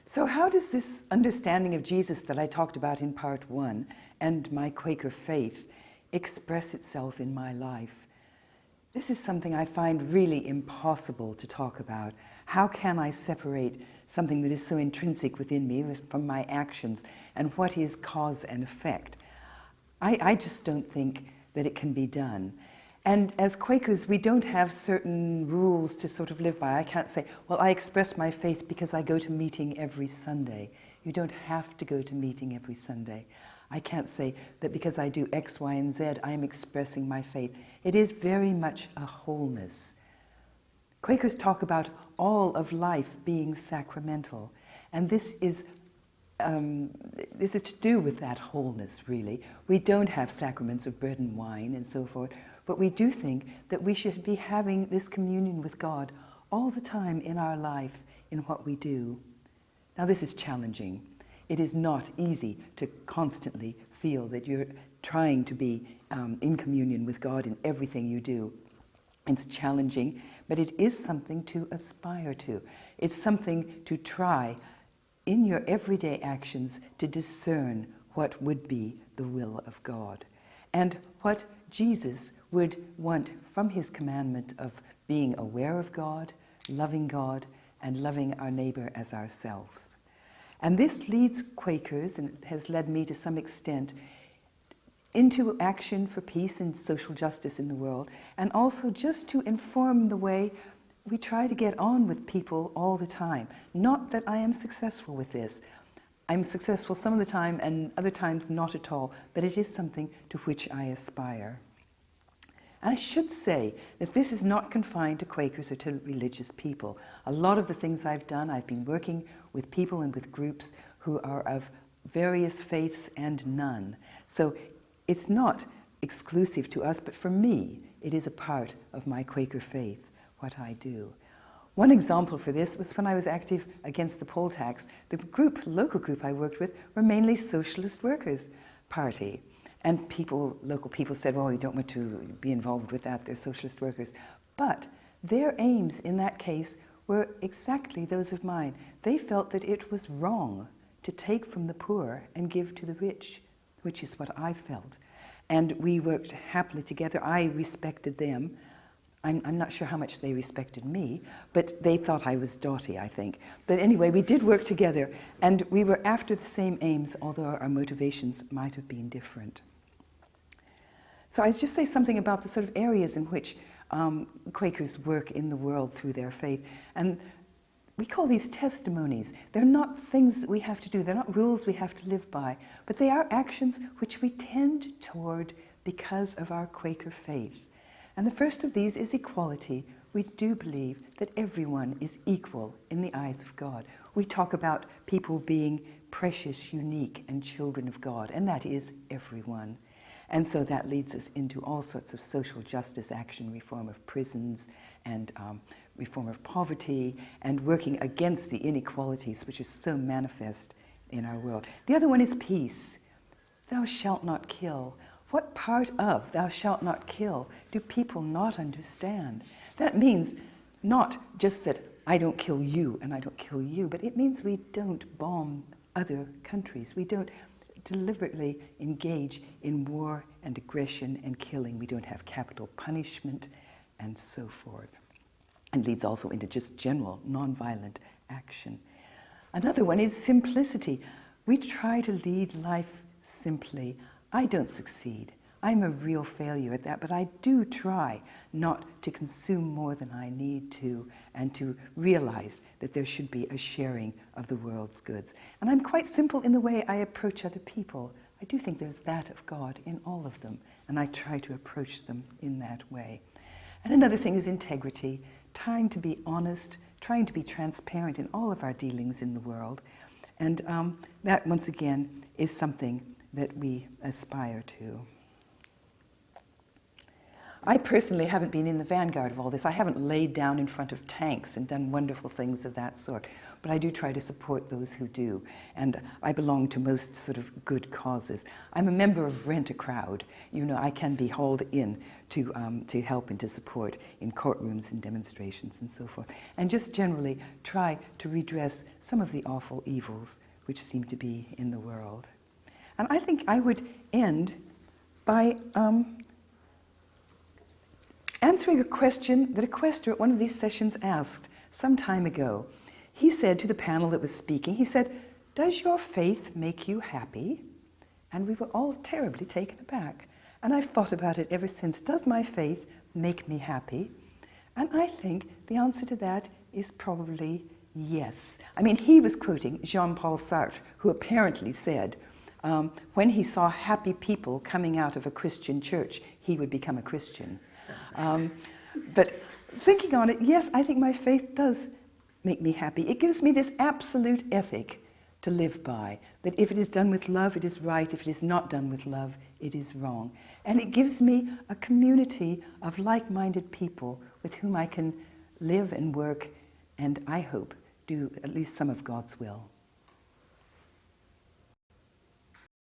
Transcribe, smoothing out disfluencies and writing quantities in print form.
So how does this understanding of Jesus that I talked about in part 1 and my Quaker faith express itself in my life? This is something I find really impossible to talk about. How can I separate something that is so intrinsic within me from my actions, and what is cause and effect? I just don't think that it can be done. And as Quakers, we don't have certain rules to sort of live by. I can't say, well, I express my faith because I go to meeting every Sunday. You don't have to go to meeting every Sunday. I can't say that because I do X, Y, and Z, I am expressing my faith. It is very much a wholeness. Quakers talk about all of life being sacramental, and this is to do with that wholeness, really. We don't have sacraments of bread and wine and so forth, but we do think that we should be having this communion with God all the time in our life, in what we do. Now, this is challenging. It is not easy to constantly feel that you're trying to be in communion with God in everything you do. It's challenging, but it is something to aspire to. It's something to try in your everyday actions to discern what would be the will of God and what Jesus would want from his commandment of being aware of God, and loving our neighbor as ourselves. And this leads Quakers, and has led me to some extent, into action for peace and social justice in the world, and also just to inform the way we try to get on with people all the time. Not that I am successful with this. I'm successful some of the time and other times not at all, but it is something to which I aspire. And I should say that this is not confined to Quakers or to religious people. A lot of the things I've done, I've been working with people and with groups who are of various faiths and none. So it's not exclusive to us, but for me, it is a part of my Quaker faith, what I do. One example for this was when I was active against the poll tax. The local group I worked with, were mainly Socialist Workers' Party. And local people said, well, we don't want to be involved with that, they're socialist workers. But their aims in that case were exactly those of mine. They felt that it was wrong to take from the poor and give to the rich, which is what I felt. And we worked happily together. I respected them. I'm not sure how much they respected me, but they thought I was dotty, I think. But anyway, we did work together, and we were after the same aims, although our motivations might have been different. So I'd just say something about the sort of areas in which Quakers work in the world through their faith. And we call these testimonies. They're not things that we have to do. They're not rules we have to live by. But they are actions which we tend toward because of our Quaker faith. And the first of these is equality. We do believe that everyone is equal in the eyes of God. We talk about people being precious, unique, and children of God, and that is everyone. And so that leads us into all sorts of social justice action, reform of prisons, and reform of poverty, and working against the inequalities which are so manifest in our world. The other one is peace. Thou shalt not kill. What part of thou shalt not kill do people not understand? That means not just that I don't kill you and I don't kill you, but it means we don't bomb other countries. We don't deliberately engage in war and aggression and killing. We don't have capital punishment and so forth. And leads also into just general nonviolent action. Another one is simplicity. We try to lead life simply. I don't succeed. I'm a real failure at that, but I do try not to consume more than I need to, and to realize that there should be a sharing of the world's goods. And I'm quite simple in the way I approach other people. I do think there's that of God in all of them, and I try to approach them in that way. And another thing is integrity, trying to be honest, trying to be transparent in all of our dealings in the world. And that, once again, is something that we aspire to. I personally haven't been in the vanguard of all this. I haven't laid down in front of tanks and done wonderful things of that sort. But I do try to support those who do. And I belong to most sort of good causes. I'm a member of Rent a Crowd. You know, I can be hauled in to help and to support in courtrooms and demonstrations and so forth. And just generally try to redress some of the awful evils which seem to be in the world. And I think I would end by answering a question that a questor at one of these sessions asked some time ago. He said to the panel that was speaking, he said, "Does your faith make you happy?" And we were all terribly taken aback. And I've thought about it ever since. Does my faith make me happy? And I think the answer to that is probably yes. I mean, he was quoting Jean-Paul Sartre, who apparently said, when he saw happy people coming out of a Christian church, he would become a Christian. But thinking on it, yes, I think my faith does make me happy. It gives me this absolute ethic to live by, that if it is done with love, it is right. If it is not done with love, it is wrong. And it gives me a community of like-minded people with whom I can live and work and, I hope, do at least some of God's will.